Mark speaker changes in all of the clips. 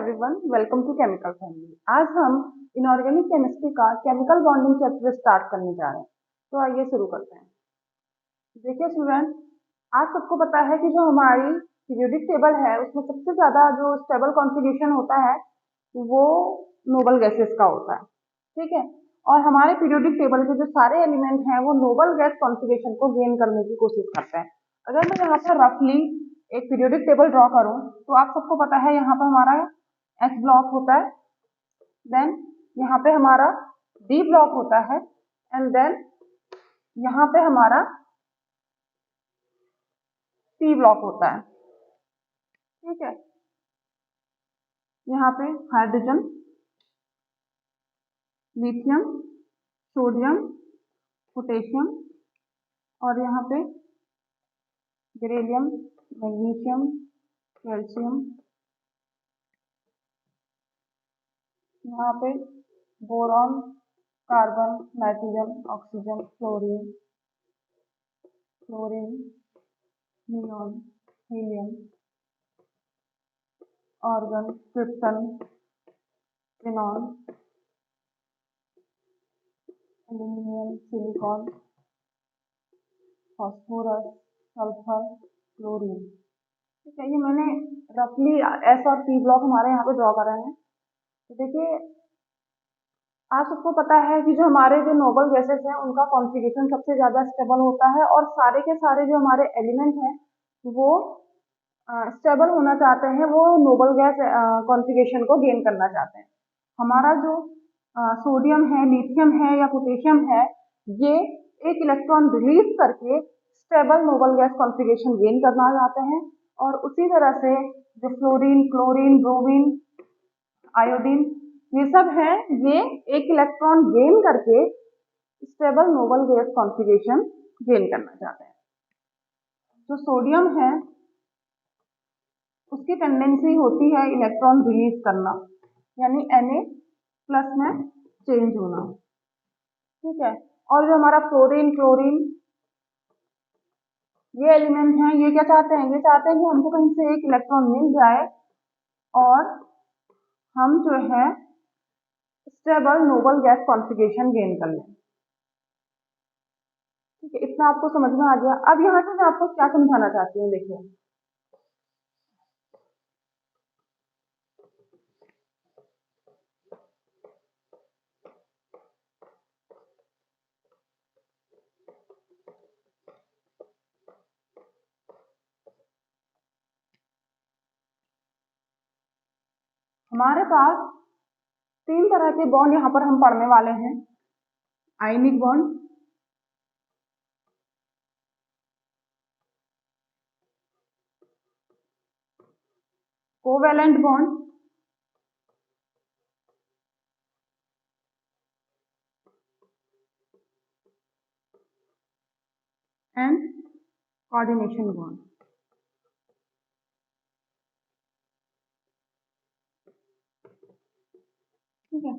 Speaker 1: Everyone, welcome to chemical family. आज हम inorganic chemistry का केमिकल बॉन्डिंग चैप्टर स्टार्ट करने जा रहे हैं। तो आइए शुरू करते हैं। देखिए स्टूडेंट, आज सबको पता है कि जो हमारी पीरियोडिक टेबल है उसमें सबसे ज्यादा जो स्टेबल कॉन्फ़िगरेशन होता है वो नोबल गैसेस का होता है। ठीक है, और हमारे पीरियोडिक टेबल के जो सारे एलिमेंट हैं वो नोबल गैस कॉन्फ़िगरेशन को गेन करने की कोशिश करते हैं। अगर मैं यहाँ पर रफली एक पीरियोडिक टेबल ड्रॉ करूं तो आप सबको पता है यहाँ पर हमारा H ब्लॉक होता है, देन यहाँ पे हमारा D ब्लॉक होता है, एंड देन यहाँ पे हमारा P ब्लॉक होता है। ठीक है, यहाँ पे हाइड्रोजन, लिथियम, सोडियम, पोटेशियम, और यहाँ पे बेरिलियम, मैग्नीशियम, कैल्शियम, यहाँ पे boron, carbon, nitrogen, oxygen, fluorine, neon, helium, argon, krypton, क्रिनॉन, aluminium, silicon, phosphorus, sulphur, chlorine. ठीक है, ये मैंने रफली एस और पी ब्लॉक हमारे यहाँ पे ड्रॉ करे हैं। तो देखिए, आप सबको पता है कि जो हमारे जो नोबल गैसेस हैं उनका कॉन्फ़िगरेशन सबसे ज्यादा स्टेबल होता है, और सारे के सारे जो हमारे एलिमेंट हैं वो स्टेबल होना चाहते हैं, वो नोबल गैस कॉन्फ़िगरेशन को गेन करना चाहते हैं। हमारा जो सोडियम है, लिथियम है या पोटेशियम है, ये एक इलेक्ट्रॉन रिलीज करके stable noble gas configuration gain करना चाहते हैं। और उसी तरह से जो फ्लोरीन, क्लोरीन, ब्रोमीन, आयोडीन, ये सब हैं, ये एक इलेक्ट्रॉन गेन करके stable noble gas configuration gain करना चाहते हैं। जो सोडियम है उसकी टेंडेंसी होती है इलेक्ट्रॉन रिलीज करना, यानी Na+ में चेंज होना। ठीक है, और जो हमारा फ्लोरीन, क्लोरीन, ये एलिमेंट हैं, ये क्या चाहते हैं? ये चाहते हैं कि हमको कहीं से एक इलेक्ट्रॉन मिल जाए और हम जो है stable noble gas configuration gain कर लें। ठीक है, इतना आपको समझ में आ गया। अब यहाँ से मैं आपको क्या समझाना चाहती हूँ, देखिए हमारे पास 3 तरह के बॉन्ड यहाँ पर हम पढ़ने वाले हैं। Ionic bond, covalent bond, and coordination bond. ठीक है,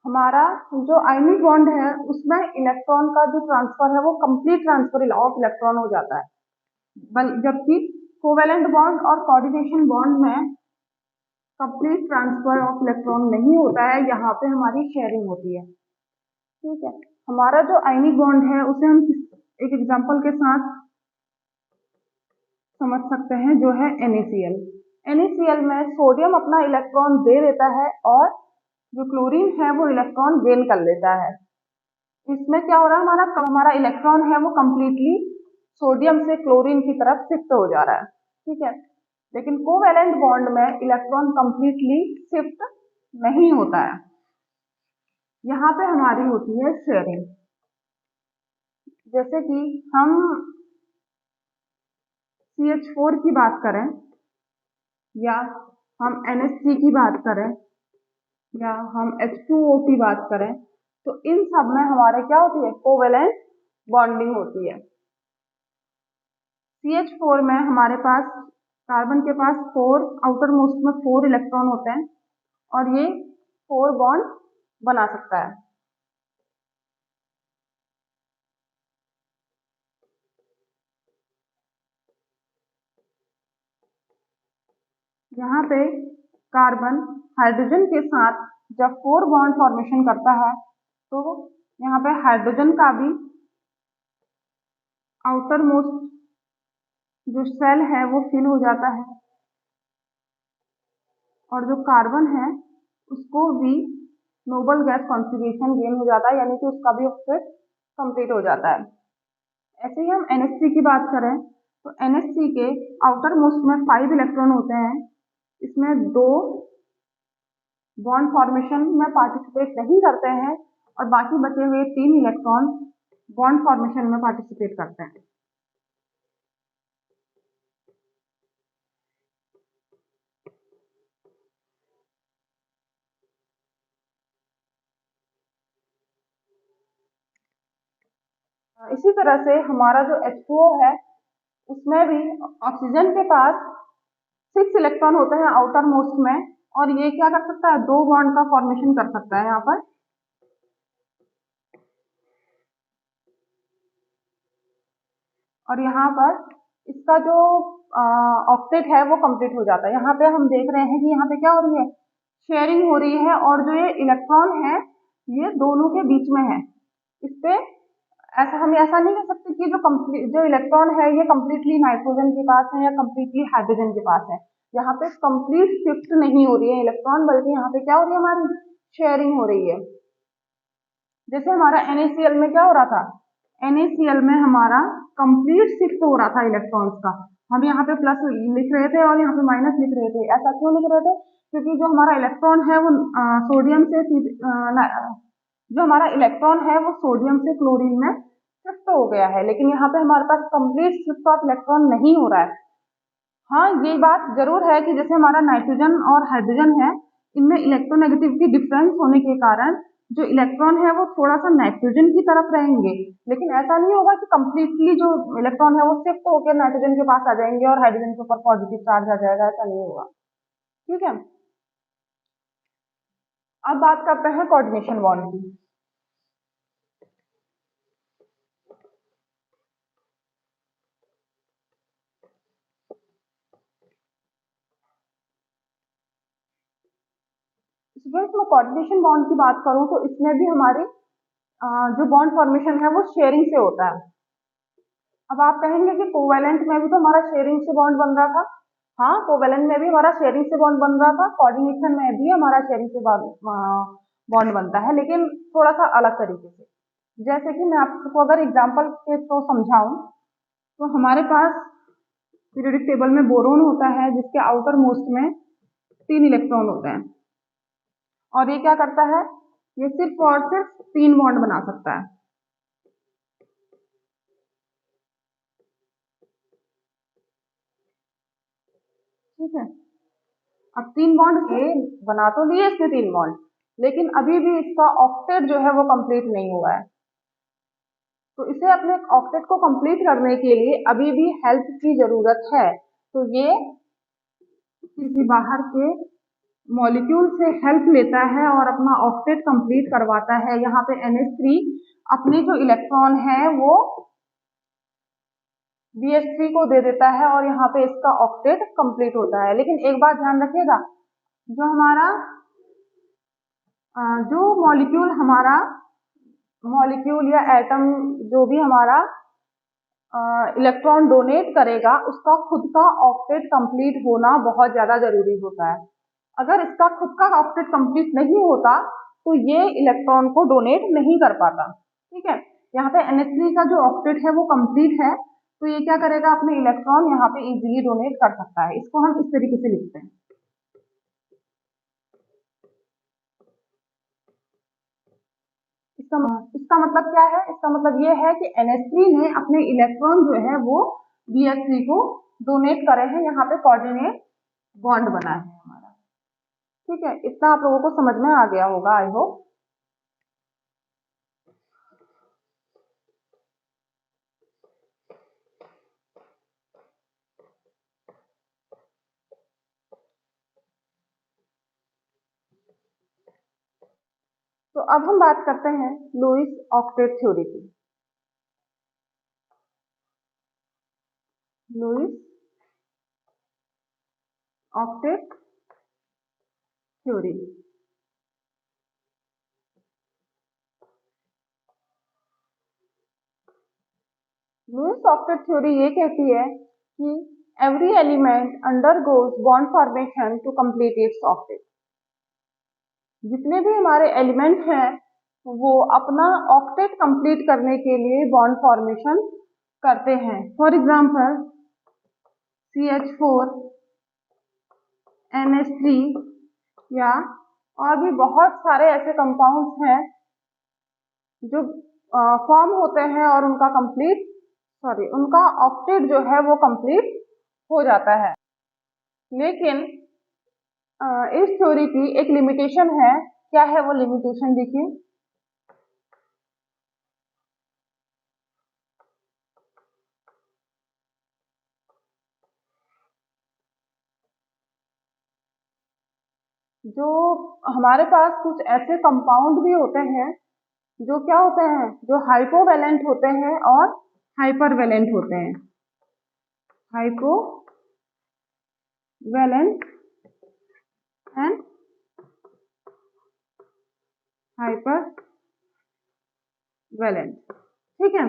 Speaker 1: हमारा जो आयनिक बॉन्ड है उसमें इलेक्ट्रॉन का जो ट्रांसफर है वो कंप्लीट ट्रांसफर ऑफ इलेक्ट्रॉन हो जाता है, जबकि कोवेलेंट बॉन्ड और कोऑर्डिनेशन बॉन्ड में कंप्लीट ट्रांसफर ऑफ इलेक्ट्रॉन नहीं होता है, यहाँ पे हमारी शेयरिंग होती है। ठीक है, हमारा जो आयनिक बॉन्ड है उसे हम एक एग्जांपल के साथ समझ सकते हैं, जो है NaCl। NaCl में सोडियम अपना इलेक्ट्रॉन दे देता है और जो क्लोरीन है वो इलेक्ट्रॉन गेन कर लेता है। इसमें क्या हो रहा है, हमारा इलेक्ट्रॉन है वो कंप्लीटली सोडियम से क्लोरीन की तरफ शिफ्ट हो जा रहा है। ठीक है, लेकिन कोवेलेंट बॉन्ड में इलेक्ट्रॉन कंप्लीटली शिफ्ट नहीं होता है, यहाँ पे हमारी होती है शेयरिंग। जैसे कि हम CH4 की बात करें, या हम NH3 की बात करें, या हम H2O की बात करें, तो इन सब में हमारे क्या होती है, कोवेलेंट बॉन्डिंग होती है। CH4 में हमारे पास कार्बन के पास 4 आउटर मोस्ट में 4 इलेक्ट्रॉन होते हैं और ये 4 बॉन्ड बना सकता है। यहाँ पे कार्बन हाइड्रोजन के साथ जब 4 बॉन्ड फॉर्मेशन करता है तो यहाँ पे हाइड्रोजन का भी आउटर मोस्ट जो सेल है वो फिल हो जाता है और जो कार्बन है उसको भी नोबल गैस कॉन्फ़िगरेशन गेन हो जाता है, यानी कि उसका भी ऑक्टेट कंप्लीट हो जाता है। ऐसे ही हम NH3 की बात करें तो NH3 के आउटर मोस्ट में 5 इलेक्ट्रॉन होते हैं। इसमें 2 बॉन्ड फॉर्मेशन में पार्टिसिपेट नहीं करते हैं और बाकी बचे हुए 3 इलेक्ट्रॉन बॉन्ड फॉर्मेशन में पार्टिसिपेट करते हैं। इसी तरह से हमारा जो H2O है उसमें भी ऑक्सीजन के पास 6 इलेक्ट्रॉन होते हैं आउटर मोस्ट में और ये क्या कर सकता है, 2 बॉन्ड का फॉर्मेशन कर सकता है यहाँ पर। और यहाँ पर इसका जो ऑक्टेट है वो कंप्लीट हो जाता है। यहाँ पे हम देख रहे हैं कि यहाँ पे क्या हो रही है, शेयरिंग हो रही है और जो ये इलेक्ट्रॉन है ये दोनों के बीच में है। इस पे हम ऐसा नहीं कह सकते कि जो इलेक्ट्रॉन है ये कम्प्लीटली नाइट्रोजन के पास है या कम्प्लीटली हाइड्रोजन के पास है। यहाँ पे कंप्लीट शिफ्ट नहीं हो रही है इलेक्ट्रॉन, बल्कि यहाँ पे क्या हो रही है, हमारी शेयरिंग हो रही है। जैसे हमारा NaCl में क्या हो रहा था, NaCl में हमारा कंप्लीट शिफ्ट हो रहा था इलेक्ट्रॉन्स का। हम यहाँ पे प्लस लिख रहे थे और यहाँ पे माइनस लिख रहे थे। ऐसा क्यों लिख रहे थे, क्योंकि जो हमारा इलेक्ट्रॉन है वो सोडियम से जो हमारा इलेक्ट्रॉन है वो सोडियम से क्लोरीन में शिफ्ट हो गया है, लेकिन यहाँ पे हमारे पास कंप्लीट शिफ्ट ऑफ इलेक्ट्रॉन नहीं हो रहा है। हाँ, ये बात जरूर है कि जैसे हमारा नाइट्रोजन और हाइड्रोजन है, इनमें इलेक्ट्रोनेगेटिविटी डिफरेंस होने के कारण जो इलेक्ट्रॉन है वो थोड़ा सा नाइट्रोजन की तरफ रहेंगे, लेकिन ऐसा नहीं होगा कि कंप्लीटली जो इलेक्ट्रॉन है वो शिफ्ट होकर नाइट्रोजन के पास आ जाएंगे और हाइड्रोजन के ऊपर पॉजिटिव चार्ज आ जाएगा, ऐसा नहीं होगा। ठीक है, अब बात करते हैं कोऑर्डिनेशन बॉन्ड की। स्टूडेंट्स, मैं कोऑर्डिनेशन बॉन्ड की बात करूं तो इसमें भी हमारी जो बॉन्ड फॉर्मेशन है वो शेयरिंग से होता है। अब आप कहेंगे कि कोवेलेंट में भी तो हमारा शेयरिंग से बॉन्ड बन रहा था। हाँ, कोवेलेंट में भी हमारा शेयरिंग से बॉन्ड बन रहा था, कोऑर्डिनेशन में भी हमारा शेयरिंग से बॉन्ड बनता है, लेकिन थोड़ा सा अलग तरीके से। जैसे कि मैं आपको अगर एग्जांपल के थ्रू समझाऊं तो हमारे पास पीरियोडिक टेबल में बोरोन होता है जिसके आउटर मोस्ट में 3 इलेक्ट्रॉन होते हैं और ये क्या करता है, ये सिर्फ और सिर्फ 3 बॉन्ड बना सकता है। ठीक है, अब 3 बॉन्ड ये बना तो लिए इसने 3 बॉन्ड, लेकिन अभी भी इसका ऑक्टेट जो है वो कंप्लीट नहीं हुआ है। तो इसे अपने ऑक्टेट को कंप्लीट करने के लिए अभी भी हेल्प की जरूरत है। तो ये किसी बाहर के मॉलिक्यूल से हेल्प लेता है और अपना ऑक्टेट कंप्लीट करवाता है। यहाँ पे NH3 अपने जो इलेक्ट्रॉन है वो BH3 को दे देता है और यहाँ पे इसका ऑक्टेट कंप्लीट होता है। लेकिन एक बात ध्यान रखिएगा, जो हमारा जो मॉलिक्यूल या एटम जो भी हमारा इलेक्ट्रॉन डोनेट करेगा उसका खुद का ऑक्टेट कंप्लीट होना बहुत ज्यादा जरूरी होता है। अगर इसका खुद का ऑक्टेट कंप्लीट नहीं होता तो ये इलेक्ट्रॉन को डोनेट नहीं कर पाता। ठीक है, यहाँ पे NH3 का जो ऑक्टेट है वो कंप्लीट है, तो ये क्या करेगा, अपने इलेक्ट्रॉन यहाँ पे इजीली डोनेट कर सकता है। इसको हम इस तरीके से लिखते हैं। इसका मतलब क्या है, इसका मतलब ये है कि NH3 ने अपने इलेक्ट्रॉन जो है वो BH3 को डोनेट करे हैं। यहाँ पे कोऑर्डिनेट बॉन्ड बना है हमारा। ठीक है, इतना आप लोगों को समझ में आ गया होगा, आई होप। तो अब हम बात करते हैं लुईस ऑक्टेट थ्योरी की। Lewis octet theory. Lewis octet theory ये कहती है कि every element undergoes bond formation to complete its octet. जितने भी हमारे एलिमेंट हैं वो अपना ऑक्टेट कंप्लीट करने के लिए बॉन्ड फॉर्मेशन करते हैं। फॉर एग्जांपल CH4 NH3 या और भी बहुत सारे ऐसे कंपाउंड्स हैं जो फॉर्म होते हैं और उनका ऑक्टेट जो है वो कंप्लीट हो जाता है। लेकिन इस थ्योरी की एक लिमिटेशन है। क्या है वो लिमिटेशन, देखिए। जो हमारे पास कुछ ऐसे कंपाउंड भी होते हैं जो क्या होते हैं, जो हाइपोवैलेंट होते हैं और हाइपरवैलेंट होते हैं। हाइपोवैलेंट एंड हाइपरवैलेंट, ठीक है।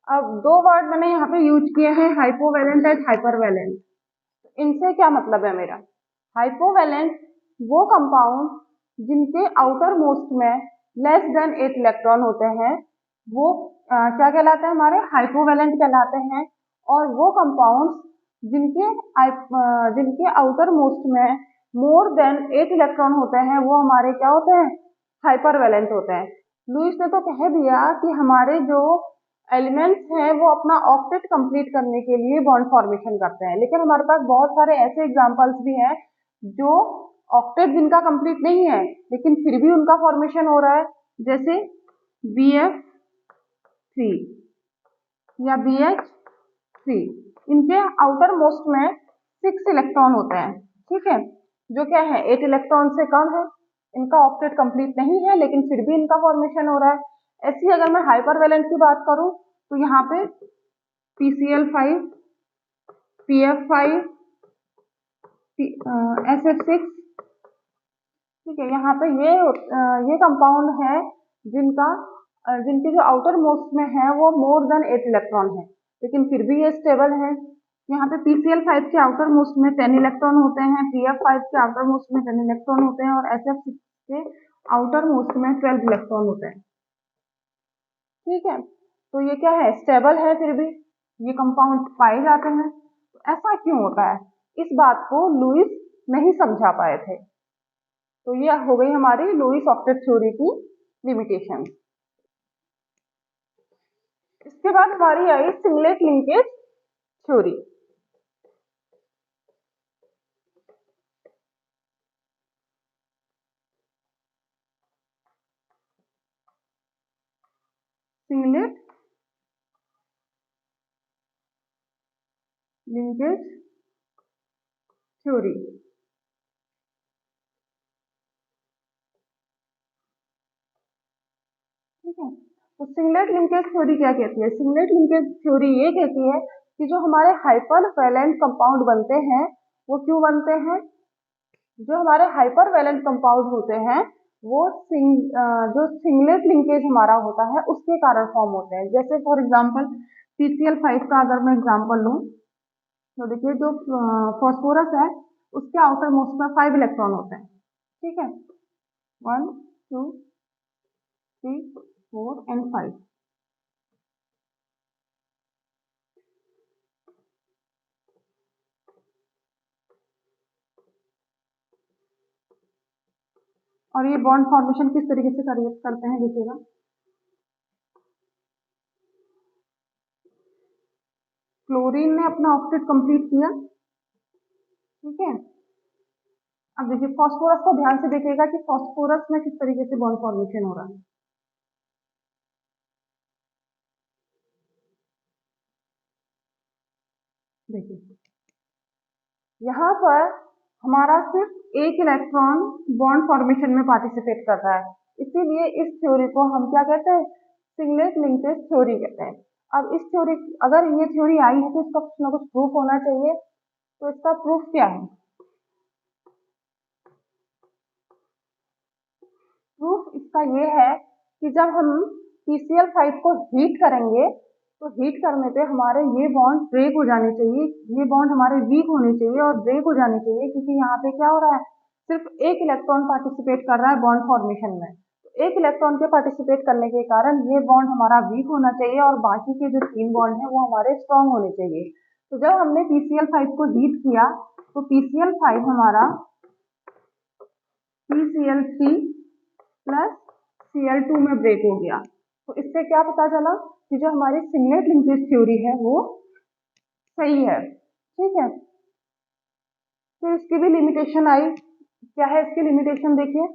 Speaker 1: अब दो वर्ड मैंने यहाँ पे यूज किए हैं, हाइपोवैलेंट एंड हाइपरवैलेंट। इनसे क्या मतलब है मेरा? हाइपोवैलेंट वो कंपाउंड जिनके आउटर मोस्ट में लेस देन 8 इलेक्ट्रॉन होते हैं वो क्या कहलाते हैं, हमारे हाइपोवैलेंट कहलाते हैं। और वो कंपाउंड्स जिनके आउटर मोस्ट में मोर देन 8 इलेक्ट्रॉन होते हैं वो हमारे क्या होते हैं, हाइपरवैलेंट होते हैं। लुईस ने तो कह दिया कि हमारे जो एलिमेंट्स हैं वो अपना ऑक्टेट कंप्लीट करने के लिए बॉन्ड फॉर्मेशन करते हैं, लेकिन हमारे पास बहुत सारे ऐसे एग्जांपल्स भी हैं जो ऑक्टेट जिनका कंप्लीट नहीं है लेकिन फिर भी उनका फॉर्मेशन हो रहा है, जैसे BF3 या BH3। इनके आउटर मोस्ट में 6 इलेक्ट्रॉन होते हैं, ठीक है, जो क्या है 8 इलेक्ट्रॉन से कम है। इनका ऑक्टेट कंप्लीट नहीं है लेकिन फिर भी इनका फॉर्मेशन हो रहा है। ऐसी अगर मैं हाइपरवैलेंट की बात करूं तो यहाँ पे PCl5, PF5, SF6, ठीक है। यहाँ पे ये कंपाउंड है जिनके जो आउटर मोस्ट में है वो मोर देन 8 इलेक्ट्रॉन है लेकिन फिर भी ये स्टेबल है। यहाँ पे PCl5 के आउटर मोस्ट में 10 इलेक्ट्रॉन होते हैं, PF5 के आउटर मोस्ट में 10 इलेक्ट्रॉन होते हैं और SF6 के आउटर मोस्ट में 12 इलेक्ट्रॉन होते हैं, ठीक है। तो ये क्या है, स्टेबल है, फिर भी ये कंपाउंड पाए जाते हैं। तो ऐसा क्यों होता है, इस बात को लुईस नहीं समझा पाए थे। तो ये हो गई हमारी लुईस ऑक्टेट थ्योरी की लिमिटेशन। इसके बाद हमारी आई singlet linkage theory. Singlet linkage theory, ठीक है। तो सिंगलेट लिंकेज थ्योरी क्या कहती है? सिंगलेट लिंकेज थ्योरी ये कहती है कि जो हमारे हाइपरवैलेंट कंपाउंड बनते हैं वो क्यों बनते हैं, जो हमारे हाइपरवैलेंट कंपाउंड होते हैं वो जो सिंगलेट लिंकेज हमारा होता है उसके कारण फॉर्म होते हैं। जैसे फॉर एग्जांपल PCl5 का अगर मैं एग्जांपल लूं तो देखिए जो फॉस्फोरस है उसके आउटर मोस्ट में 5 इलेक्ट्रॉन होते हैं, ठीक है, 1 2 3 4 एंड 5। और ये बॉन्ड फॉर्मेशन किस तरीके से करते हैं, देखिएगा। क्लोरीन ने अपना ऑक्टेट कंप्लीट किया, ठीक है। अब देखिए फास्फोरस को ध्यान से देखिएगा कि फास्फोरस में किस तरीके से बॉन्ड फॉर्मेशन हो रहा है। देखिए यहाँ पर हमारा सिर्फ एक इलेक्ट्रॉन बॉन्ड फॉर्मेशन में पार्टिसिपेट कर रहा है, इसीलिए इस थ्योरी को हम क्या कहते हैं, सिंगलेट लिंकेज थ्योरी कहते हैं। अब इस थ्योरी, अगर ये थ्योरी आई है तो इसका कुछ ना कुछ प्रूफ होना चाहिए। तो इसका प्रूफ क्या है, का ये है कि जब हम PCl5 को हीट करेंगे तो हीट करने पे हमारे ये बॉन्ड ब्रेक हो जाने चाहिए, ये बॉन्ड हमारे वीक होने चाहिए और ब्रेक हो जाने चाहिए, क्योंकि यहाँ पे क्या हो रहा है, सिर्फ एक इलेक्ट्रॉन पार्टिसिपेट कर रहा है बॉन्ड फॉर्मेशन में। तो एक इलेक्ट्रॉन के पार्टिसिपेट करने के कारण ये बॉन्ड हमारा वीक होना चाहिए और बाकी के जो 3 बॉन्ड है वो हमारे स्ट्रॉन्ग होने चाहिए। तो जब हमने PCl5 को हीट किया तो PCl5 हमारा PCl3 प्लस Cl2 में ब्रेक हो गया। तो इससे क्या पता चला कि जो हमारी सिंगलेट लिंकेज थ्योरी है वो सही है। ठीक है, फिर इसकी भी लिमिटेशन आई। क्या है इसकी लिमिटेशन, देखिए।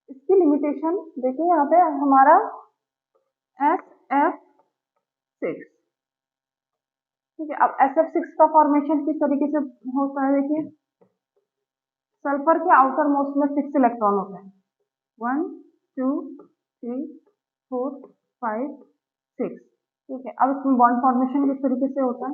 Speaker 1: इसकी लिमिटेशन देखिए, यहाँ पे हमारा SF6, ठीक है। अब SF6 का फॉर्मेशन किस तरीके से होता है, देखिए। सल्फर के आउटर मोस्ट में 6 इलेक्ट्रॉन होते हैं, 1 2 3 4 5 6, ठीक है। अब इसमें बॉन्ड फॉर्मेशन किस तरीके से होता है,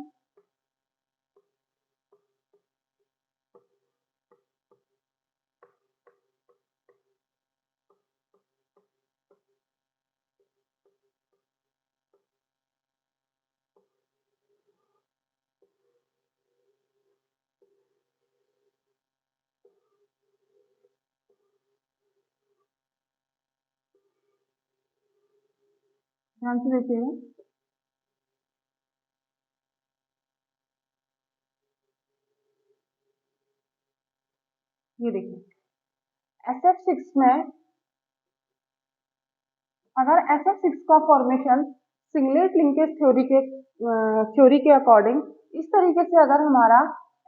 Speaker 1: ध्यान से देखिएगा। ये देखिए SF6 में अगर SF6 का फॉर्मेशन सिंगलेट लिंकेज थ्योरी के अकॉर्डिंग इस तरीके से अगर हमारा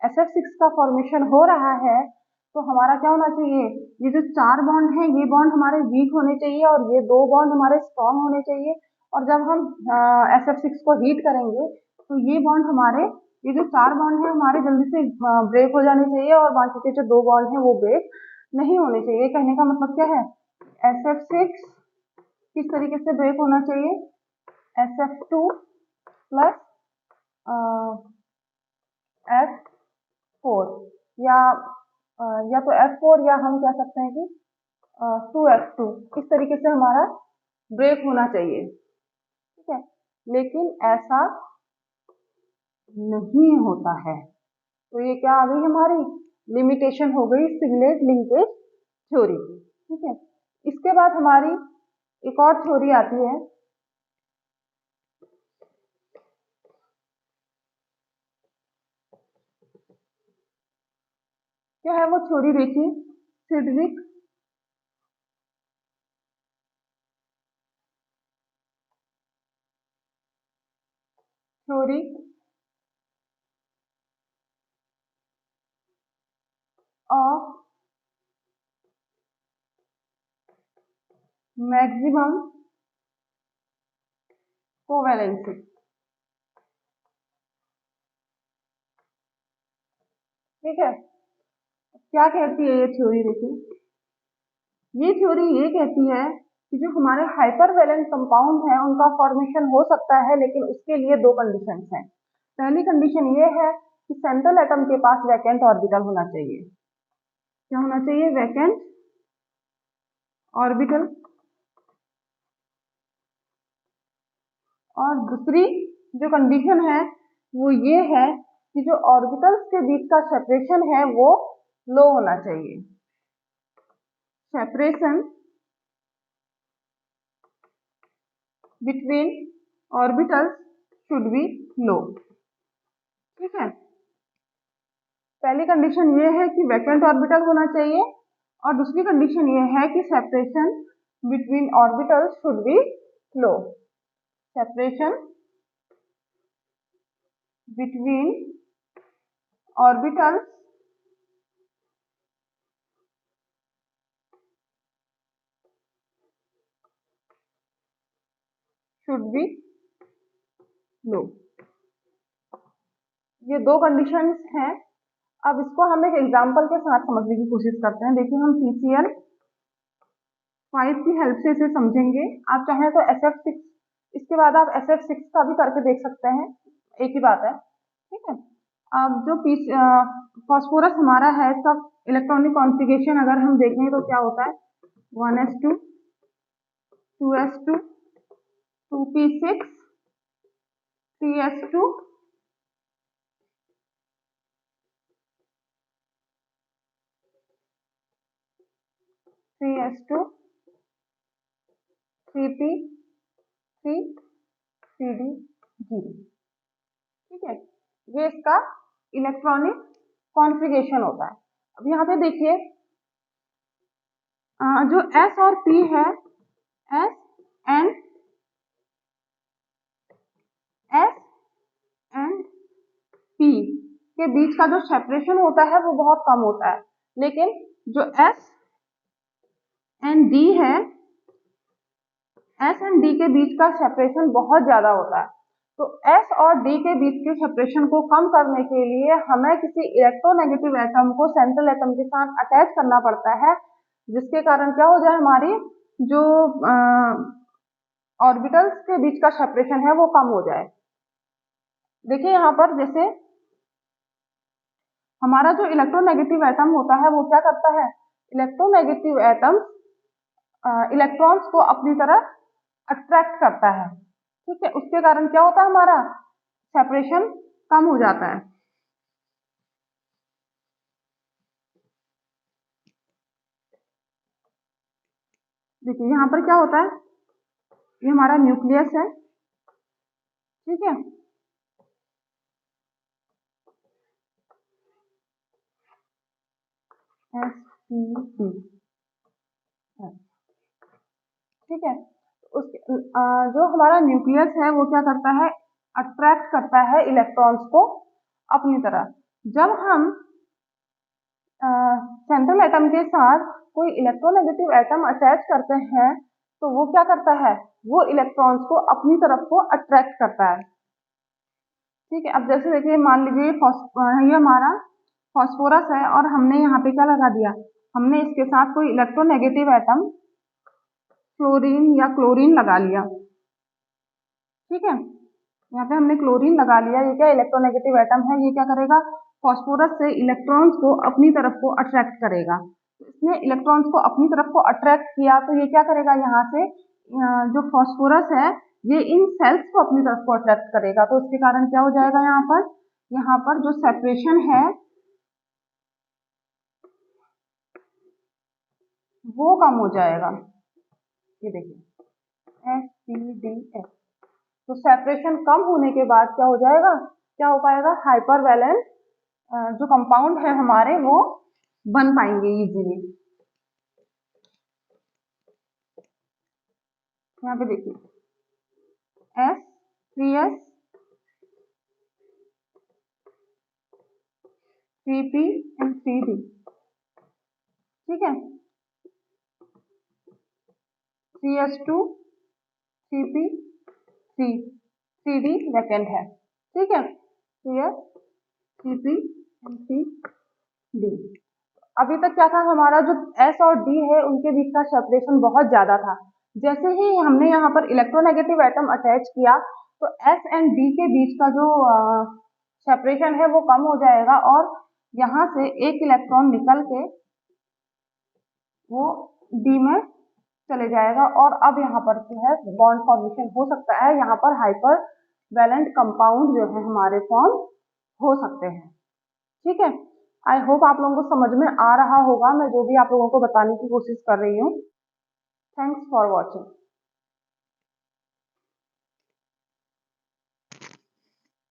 Speaker 1: SF6 का फॉर्मेशन हो रहा है तो हमारा क्या होना चाहिए, ये जो 4 बॉन्ड हैं ये बॉन्ड हमारे वीक होने चाहिए और ये 2 बॉन्ड हमारे स्ट्रॉन्ग होने चाहिए। और जब हम SF6 को हीट करेंगे तो ये बॉन्ड हमारे, ये जो 4 बॉन्ड है हमारे जल्दी से ब्रेक हो जाने चाहिए और बाकी के जो 2 बॉन्ड है वो ब्रेक नहीं होने चाहिए। कहने का मतलब क्या है, SF6 किस तरीके से ब्रेक होना चाहिए, SF2 प्लस F4 या तो F4 या हम कह सकते हैं कि 2F2, इस तरीके से हमारा ब्रेक होना चाहिए। ठीक है, लेकिन ऐसा नहीं होता है। तो ये क्या आ गई, हमारी लिमिटेशन हो गई सिंगलेट लिंकेज थ्योरी की। ठीक है, इसके बाद हमारी एक और थ्योरी आती है, क्या है वो थ्योरी, देखिए। Sidgwick theory of maximum covalency. ठीक है, क्या कहती है ये थ्योरी, देखिए। ये थ्योरी ये कहती है कि जो हमारे हाइपरवैलेंट कंपाउंड है उनका फॉर्मेशन हो सकता है, लेकिन उसके लिए 2 कंडीशंस हैं। पहली कंडीशन ये है कि सेंट्रल एटम के पास वैकेंट ऑर्बिटल होना चाहिए। क्या होना चाहिए, वैकेंट ऑर्बिटल। और दूसरी जो कंडीशन है वो ये है कि जो ऑर्बिटल्स के बीच का सेपरेशन है वो लो होना चाहिए। Separation between orbitals should be low. ठीक है, पहली कंडीशन ये है कि वैकेंट ऑर्बिटल होना चाहिए और दूसरी कंडीशन ये है कि separation between orbitals should be low. Separation between orbitals should be low. ये 2 कंडीशंस हैं अब इसको हम एक एग्जाम्पल के साथ समझने की कोशिश करते हैं। देखिए हम CCl5 की हेल्प से इसे समझेंगे। आप चाहें तो SF6, इसके बाद आप SF6 का भी करके देख सकते हैं, एक ही बात है, ठीक है। अब जो फास्फोरस हमारा है, इसका इलेक्ट्रॉनिक कॉन्फ़िगरेशन अगर हम देखें तो क्या होता है, 1s2, 2s2, 2p6, 3s2, 3s2, 3p3, 3d0, ठीक है। ये इसका इलेक्ट्रॉनिक कॉन्फ़िगरेशन होता है। अब यहाँ पे देखिए जो S और P है, S एंड P के बीच का जो सेपरेशन होता है वो बहुत कम होता है, लेकिन जो S एंड D है, S एंड D के बीच का सेपरेशन बहुत ज्यादा होता है। तो S और D के बीच के सेपरेशन को कम करने के लिए हमें किसी इलेक्ट्रोनेगेटिव एटम को सेंट्रल एटम के साथ अटैच करना पड़ता है, जिसके कारण क्या हो जाए, हमारी जो ऑर्बिटल्स के बीच का सेपरेशन है वो कम हो जाए। देखिए यहाँ पर जैसे हमारा जो इलेक्ट्रोनेगेटिव एटम होता है वो क्या करता है, इलेक्ट्रोनेगेटिव एटम इलेक्ट्रॉन्स को अपनी तरफ अट्रैक्ट करता है, ठीक है। उसके कारण क्या होता है, हमारा सेपरेशन कम हो जाता है। देखिए यहाँ पर क्या होता है, ये हमारा न्यूक्लियस है, ठीक है। SPP, ठीक है। उसके जो हमारा न्यूक्लियस है वो क्या करता है, अट्रैक्ट करता है इलेक्ट्रॉन्स को अपनी तरफ। जब हम सेंट्रल एटम के साथ कोई इलेक्ट्रोनेगेटिव एटम अटैच करते हैं तो वो क्या करता है, वो इलेक्ट्रॉन्स को अपनी तरफ को अट्रैक्ट करता है, ठीक है। अब जैसे देखिए मान लीजिए ये हमारा फास्फोरस है और हमने यहाँ पे क्या लगा दिया, हमने इसके साथ कोई इलेक्ट्रोनेगेटिव एटम फ्लोरीन या क्लोरीन लगा लिया, ठीक है। यहाँ पे हमने क्लोरीन लगा लिया, ये क्या इलेक्ट्रोनेगेटिव एटम है, ये क्या करेगा, फास्फोरस से इलेक्ट्रॉन्स को अपनी तरफ को अट्रैक्ट करेगा। इसने इलेक्ट्रॉन्स को अपनी तरफ को अट्रैक्ट किया तो ये क्या करेगा, यहाँ से जो फास्फोरस है ये इन सेल्स को अपनी तरफ को अट्रैक्ट करेगा। तो इसके कारण क्या हो जाएगा, यहाँ पर जो सेपरेशन है वो कम हो जाएगा। ये देखिए SPDS, तो सेपरेशन कम होने के बाद क्या हो जाएगा, क्या हो पाएगा, हाइपरवैलेंट जो कंपाउंड है हमारे वो बन पाएंगे इजीली। यहाँ पे देखिए S, 3S, 3P and 3D, ठीक है। 3S2, 3P, 3D वैकेंट है, ठीक है। 3S, 3P and 3D। अभी तक क्या था, हमारा जो S और D है उनके बीच का सेपरेशन बहुत ज्यादा था। जैसे ही हमने यहाँ पर इलेक्ट्रोनेगेटिव एटम अटैच किया तो S एंड D के बीच का जो सेपरेशन है वो कम हो जाएगा और यहाँ से एक इलेक्ट्रॉन निकल के वो D में चले जाएगा और अब यहाँ पर जो है बॉन्ड फॉर्मेशन हो सकता है, यहाँ पर हाइपर वैलेंट कंपाउंड जो है हमारे फॉर्म हो सकते हैं, ठीक है। आई होप आप लोगों को समझ में आ रहा होगा मैं जो भी आप लोगों को बताने की कोशिश कर रही हूँ। Thanks for watching.